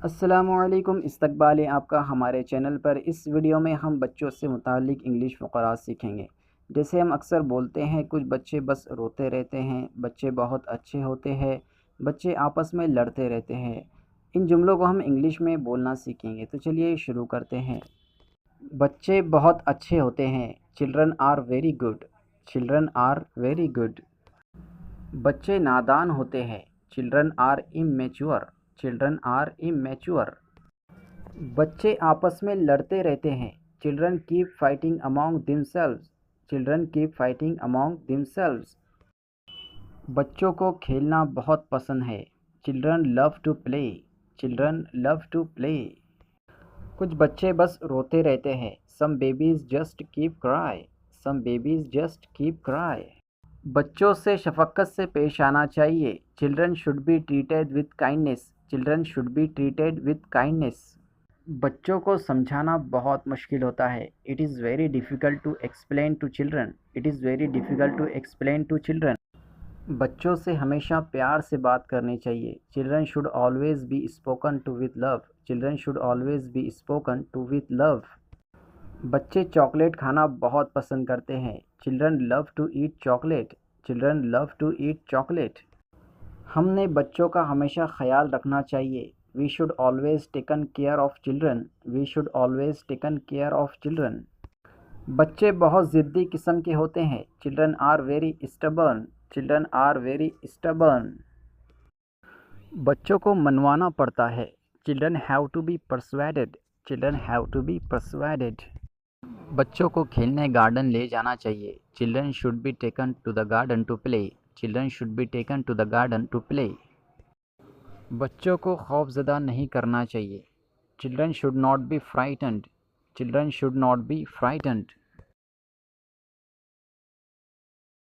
अस्सलामुअलैकुम, इस्तकबाल है आपका हमारे चैनल पर। इस वीडियो में हम बच्चों से मुताल्लिक़ इंग्लिश फ़क़रात सीखेंगे। जैसे हम अक्सर बोलते हैं, कुछ बच्चे बस रोते रहते हैं, बच्चे बहुत अच्छे होते हैं, बच्चे आपस में लड़ते रहते हैं। इन जुमलों को हम इंग्लिश में बोलना सीखेंगे। तो चलिए शुरू करते हैं। बच्चे बहुत अच्छे होते हैं। Children are very good. Children are very good. बच्चे नादान होते हैं। Children are immature. Children are immature. बच्चे आपस में लड़ते रहते हैं। Children keep fighting among themselves. Children keep fighting among themselves. बच्चों को खेलना बहुत पसंद है। Children love to play. Children love to play. कुछ बच्चे बस रोते रहते हैं। Some babies just keep cry. Some babies just keep cry. बच्चों से शफकत से पेश आना चाहिए। Children should be treated with kindness. Children should be treated with kindness. बच्चों को समझाना बहुत मुश्किल होता है। It is very difficult to explain to children. It is very difficult to explain to children. बच्चों से हमेशा प्यार से बात करनी चाहिए। Children should always be spoken to with love. Children should always be spoken to with love. बच्चे chocolate खाना बहुत पसंद करते हैं। Children love to eat chocolate. Children love to eat chocolate. हमने बच्चों का हमेशा ख्याल रखना चाहिए। We should always taken care of children. We should always taken care of children. बच्चे बहुत ज़िद्दी किस्म के होते हैं। Children are very stubborn. Children are very stubborn. बच्चों को मनवाना पड़ता है। Children have to be persuaded. Children have to be persuaded. बच्चों को खेलने गार्डन ले जाना चाहिए। Children should be taken to the garden to play. Children should be taken to the garden to play. बच्चों को खौफज़दा नहीं करना चाहिए। Children should not be frightened. Children should not be frightened.